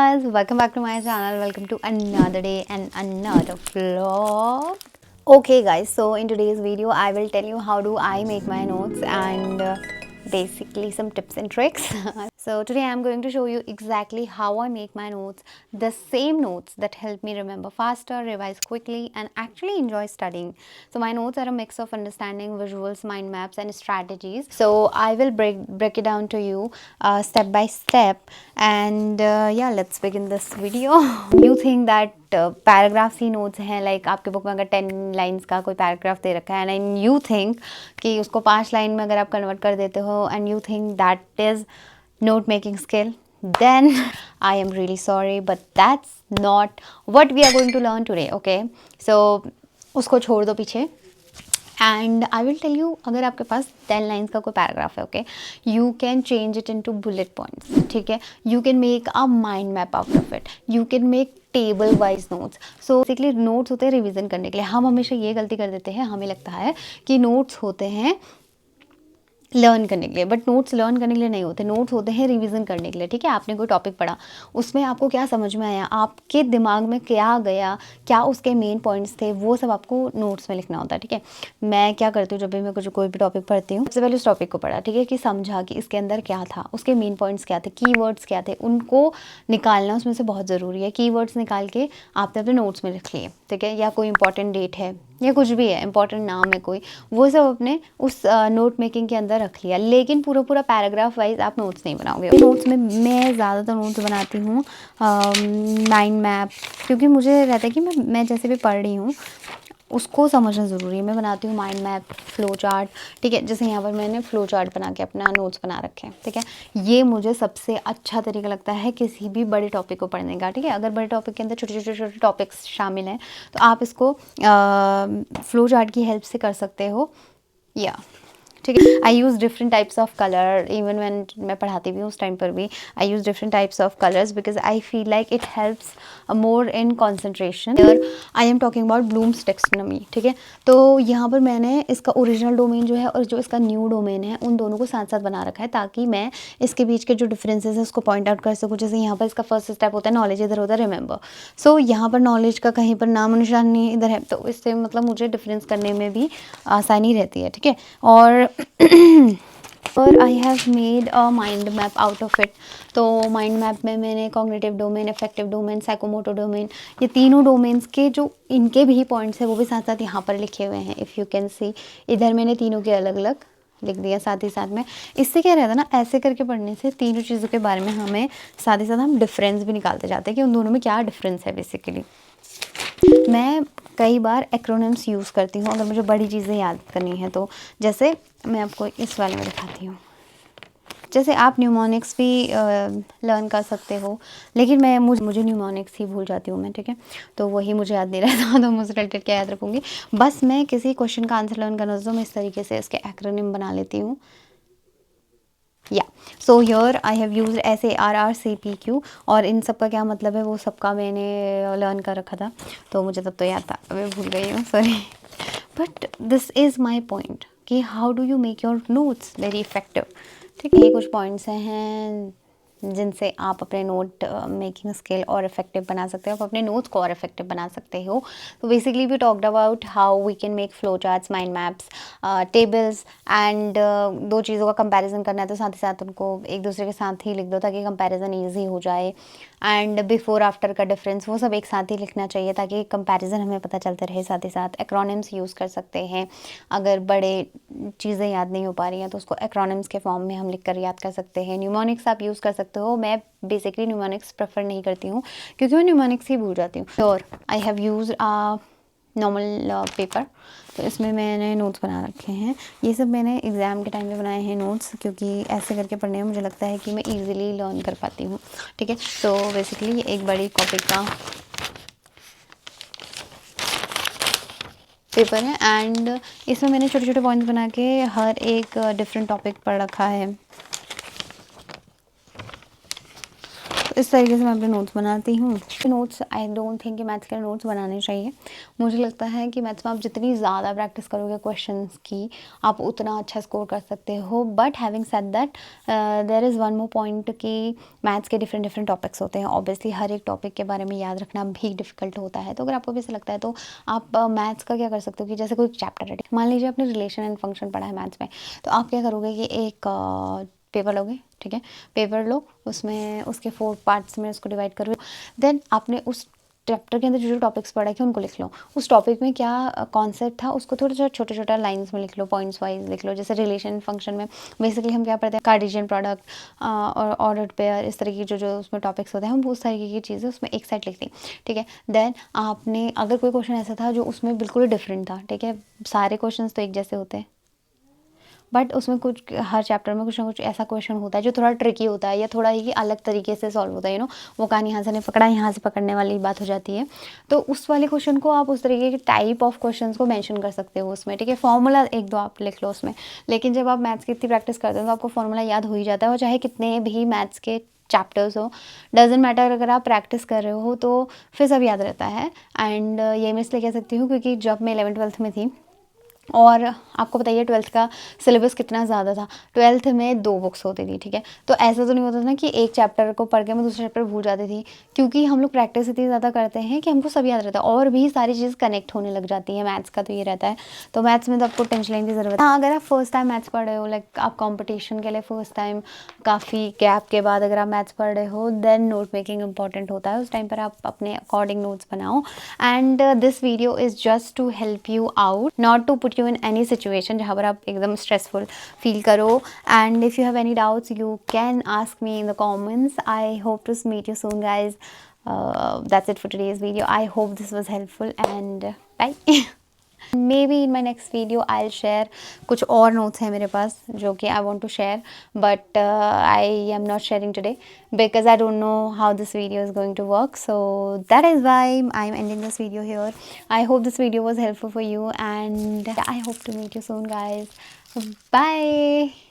guys, welcome back to my channel. Welcome to another day and another vlog. Okay guys, so in today's video I will tell you how do I make my notes and basically some tips and tricks. So today I'm going to show you exactly how I make my notes, the same notes that help me remember faster, revise quickly and actually enjoy studying. So my notes are a mix of understanding, visuals, mind maps and strategies. So I will break it down to you step by step and yeah, let's begin this video. You think that paragraphs he notes हैं, like आपके book में अगर 10 lines का कोई paragraph दे रखा है and you think कि उसको 5 लाइन में अगर आप कन्वर्ट कर देते हो and you think that is note making skill, then I am really sorry, but that's not what we are going to learn today. Okay, so उसको छोड़ दो पीछे and I will tell you, अगर आपके पास 10 लाइन्स का कोई paragraph है, okay, you can change it into bullet points. ठीक है, you can make a mind map out of it, you can make table wise notes. So basically notes होते हैं रिवीजन करने के लिए. हम हमेशा ये गलती कर देते हैं, हमें लगता है कि नोट्स होते हैं लर्न करने के लिए, बट नोट्स लर्न करने के लिए नहीं होते. नोट्स होते हैं रिवीजन करने के लिए. ठीक है, आपने कोई टॉपिक पढ़ा, उसमें आपको क्या समझ में आया, आपके दिमाग में क्या गया, क्या उसके मेन पॉइंट्स थे, वो सब आपको नोट्स में लिखना होता है. ठीक है, मैं क्या करती हूँ, जब भी मैं कुछ कोई भी टॉपिक पढ़ती हूँ, सबसे पहले उस टॉपिक को पढ़ा. ठीक है, कि समझा कि इसके अंदर क्या था, उसके मेन पॉइंट्स क्या थे, कीवर्ड्स क्या थे, उनको निकालना उसमें से बहुत ज़रूरी है. कीवर्ड्स निकाल के आपने अपने नोट्स में लिख लिए. ठीक है, या कोई इंपॉर्टेंट डेट है या कुछ भी है, इंपॉर्टेंट नाम है कोई, वो सब अपने उस नोट मेकिंग के अंदर रख लिया. लेकिन पूरा पूरा पैराग्राफ वाइज आप नोट्स नहीं बनाओगे. नोट्स में मैं ज़्यादातर नोट्स बनाती हूँ माइंड मैप, क्योंकि मुझे रहता है कि मैं जैसे भी पढ़ रही हूँ उसको समझना ज़रूरी है. मैं बनाती हूँ माइंड मैप, फ्लो चार्ट. ठीक है, जैसे यहाँ पर मैंने फ्लो चार्ट बना के अपना नोट्स बना रखे हैं. ठीक है, ये मुझे सबसे अच्छा तरीका लगता है किसी भी बड़े टॉपिक को पढ़ने का. ठीक है, अगर बड़े टॉपिक के अंदर छोटे छोटे छोटे टॉपिक्स शामिल हैं तो आप इसको फ्लो चार्ट की हेल्प से कर सकते हो. या ठीक है, I use different types of colour. Even when मैं पढ़ाती भी हूँ उस टाइम पर भी I use different types of colours because I feel like it helps more in concentration. I am talking about Bloom's taxonomy. ठीक है, तो यहाँ पर मैंने इसका ओरिजिनल डोमेन जो है और जो इसका न्यू डोमेन है उन दोनों को साथ साथ बना रखा है, ताकि मैं इसके बीच के जो डिफरेंसेस है उसको पॉइंट आउट कर सकूँ. जैसे यहाँ पर इसका फर्स्ट स्टेप होता है नॉलेज, इधर होता है रिमेंबर. सो यहाँ पर नॉलेज का कहीं पर नाम निशान नहीं इधर है, तो इससे मतलब मुझे डिफरेंस करने में भी आसानी रहती है. ठीक है, और I have made a mind map out of it. तो माइंड मैप में मैंने cognitive domain, affective domain, psychomotor domain, ये तीनों डोमेन्स के जो इनके भी पॉइंट्स हैं वो भी साथ साथ यहाँ पर लिखे हुए हैं. इफ़ यू कैन सी, इधर मैंने तीनों के अलग अलग लिख दिया साथ ही साथ में. इससे क्या रहता है ना, ऐसे करके पढ़ने से तीनों चीज़ों के बारे में हमें साथ ही साथ हम डिफरेंस भी निकालते जाते हैं कि उन दोनों में क्या डिफरेंस है. बेसिकली मैं कई बार एक्रोनिम्स यूज़ करती हूँ अगर मुझे बड़ी चीज़ें याद करनी है तो. जैसे मैं आपको इस वाले में दिखाती हूँ. जैसे आप न्यूमोनिक्स भी लर्न कर सकते हो, लेकिन मुझे न्यूमोनिक्स ही भूल जाती हूँ मैं. ठीक है, तो वही मुझे याद नहीं रहता तो मुझसे रिलेटेड क्या याद रखूँगी. बस मैं किसी क्वेश्चन का आंसर लर्न करना तो मैं इस तरीके से इसके एक्रोनिम बना लेती हूँ. या so here I have used SARRCPQ, और इन सब का क्या मतलब है वो सबका मैंने लर्न कर रखा था, तो मुझे तब तो याद था, मैं भूल गई हूँ, sorry. But this is my point कि how do you make your notes very effective. ठीक है, ये कुछ पॉइंट्स हैं जिनसे आप अपने नोट मेकिंग स्किल और इफेक्टिव बना सकते हो, आप अपने नोट्स को और इफेक्टिव बना सकते हो. तो basically we talked about how we can make flow charts, mind maps, tables and दो चीज़ों का कंपैरिजन करना है तो साथ ही साथ उनको एक दूसरे के साथ ही लिख दो ताकि कंपैरिजन ईजी हो जाए. एंड बिफोर आफ्टर का डिफरेंस वो सब एक साथ ही लिखना चाहिए ताकि कंपैरिजन हमें पता चलते रहे. साथ ही साथ एक्रोनिम्स यूज़ कर सकते हैं, अगर बड़े चीज़ें याद नहीं हो पा रही हैं तो उसको एक्रोनिम्स के फॉर्म में हम लिख कर याद कर सकते हैं. न्यूमोनिक्स आप यूज़ कर सकते हो. मैं बेसिकली न्यूमोनिक्स प्रेफर नहीं करती हूँ क्योंकि मैं न्यूमोनिक्स ही भूल जाती हूँ. और I have used normal paper, तो इसमें मैंने नोट्स बना रखे हैं. ये सब मैंने एग्ज़ाम के टाइम पे बनाए हैं नोट्स, क्योंकि ऐसे करके पढ़ने में मुझे लगता है कि मैं इजीली लर्न कर पाती हूँ. ठीक है, तो बेसिकली एक बड़ी कॉपी का पेपर है एंड इसमें मैंने छोटे छोटे पॉइंट्स बना के हर एक डिफरेंट टॉपिक पढ़ रखा है. इस तरीके से मैं अपने नोट्स बनाती हूँ। नोट्स आई डोंट थिंक कि मैथ्स के नोट्स बनाने चाहिए। मुझे लगता है कि मैथ्स में आप जितनी ज़्यादा प्रैक्टिस करोगे क्वेश्चंस की, आप उतना अच्छा स्कोर कर सकते हो। But having said that, there is one more point कि मैथ्स के डिफरेंट डिफरेंट टॉपिक्स होते हैं। ऑब्वियसली हर एक टॉपिक के बारे में याद रखना भी डिफिकल्ट होता है। तो अगर आपको भी ऐसा लगता है तो आप मैथ्स का क्या कर सकते हो कि जैसे कोई चैप्टर है, मान लीजिए आपने रिलेशन एंड फंक्शन पढ़ा है मैथ्स में, तो आप क्या करोगे कि एक पेपर लोगे, ठीक है, पेपर लो, उसमें उसके 4 पार्ट्स में उसको डिवाइड करो। देन आपने उस चैप्टर के अंदर जो जो टॉपिक्स पढ़े थे उनको लिख लो। उस टॉपिक में क्या कॉन्सेप्ट था उसको थोड़ा सा छोटे छोटा लाइंस में लिख लो, पॉइंट्स वाइज लिख लो। जैसे रिलेशन फंक्शन में बेसिकली हम क्या पढ़ते हैं, कार्टेशियन प्रोडक्ट और ऑर्डर्ड पेयर, इस तरह की जो जो उसमें टॉपिक्स होते हैं, हम उस तरीके की चीज़ें उसमें एक साइड लिख दी, ठीक है। देन आपने अगर कोई क्वेश्चन ऐसा था जो उसमें बिल्कुल डिफरेंट था, ठीक है, सारे क्वेश्चन तो एक जैसे होते हैं बट उसमें कुछ हर चैप्टर में कुछ ना कुछ ऐसा क्वेश्चन होता है जो थोड़ा ट्रिकी होता है या थोड़ा ही अलग तरीके से सॉल्व होता है, वो कहानी यहाँ से नहीं पकड़ा यहाँ से पकड़ने वाली बात हो जाती है। तो उस वाले क्वेश्चन को आप उस तरीके के टाइप ऑफ क्वेश्चन को मेंशन कर सकते हो उसमें, ठीक है। फॉर्मूला एक दो आप लिख लो उसमें, लेकिन जब आप मैथ्स की इतनी प्रैक्टिस करते हो तो आपको फॉर्मूला याद हो ही जाता है। और चाहे कितने भी मैथ्स के चैप्टर्स हो, डजेंट मैटर, अगर आप प्रैक्टिस कर रहे हो तो फिर सब याद रहता है। एंड ये मैं इसलिए कह सकती हूँ क्योंकि जब मैं 11th-12th में थी, और आपको बताइए 12th का सिलेबस कितना ज़्यादा था। 12th में 2 बुक्स होती थी, ठीक है। तो ऐसा तो नहीं होता था ना कि एक चैप्टर को पढ़ के मैं दूसरे चैप्टर भूल जाती थी, क्योंकि हम लोग प्रैक्टिस इतनी ज़्यादा करते हैं कि हमको सब याद रहता है और भी सारी चीज़ कनेक्ट होने लग जाती है। मैथ्स का तो ये रहता है। तो मैथ्स में तो आपको टेंशन लेने की ज़रूरत है। हाँ, अगर आप फर्स्ट टाइम मैथ्स पढ़ रहे हो, लाइक आप कॉम्पिटिशन के लिए फर्स्ट टाइम काफ़ी गैप के बाद अगर आप मैथ्स पढ़ रहे हो, देन नोट मेकिंग इंपॉर्टेंट होता है। उस टाइम पर आप अपने अकॉर्डिंग नोट्स बनाओ। And this video is just to help you out, not to put you in any situation जहाँ पर आप एकदम स्ट्रेसफुल फील करो। And if you have any doubts you can ask me in the comments. I hope to meet you soon guys. That's it for today's video. I hope this was helpful and bye. Maybe in my next video I'll share कुछ और notes हैं मेरे पास जो कि I want to share, but I am not sharing today because I don't know how this video is going to work. So that is why I'm ending this video here. I hope this video was helpful for you and I hope to meet you soon guys. Bye.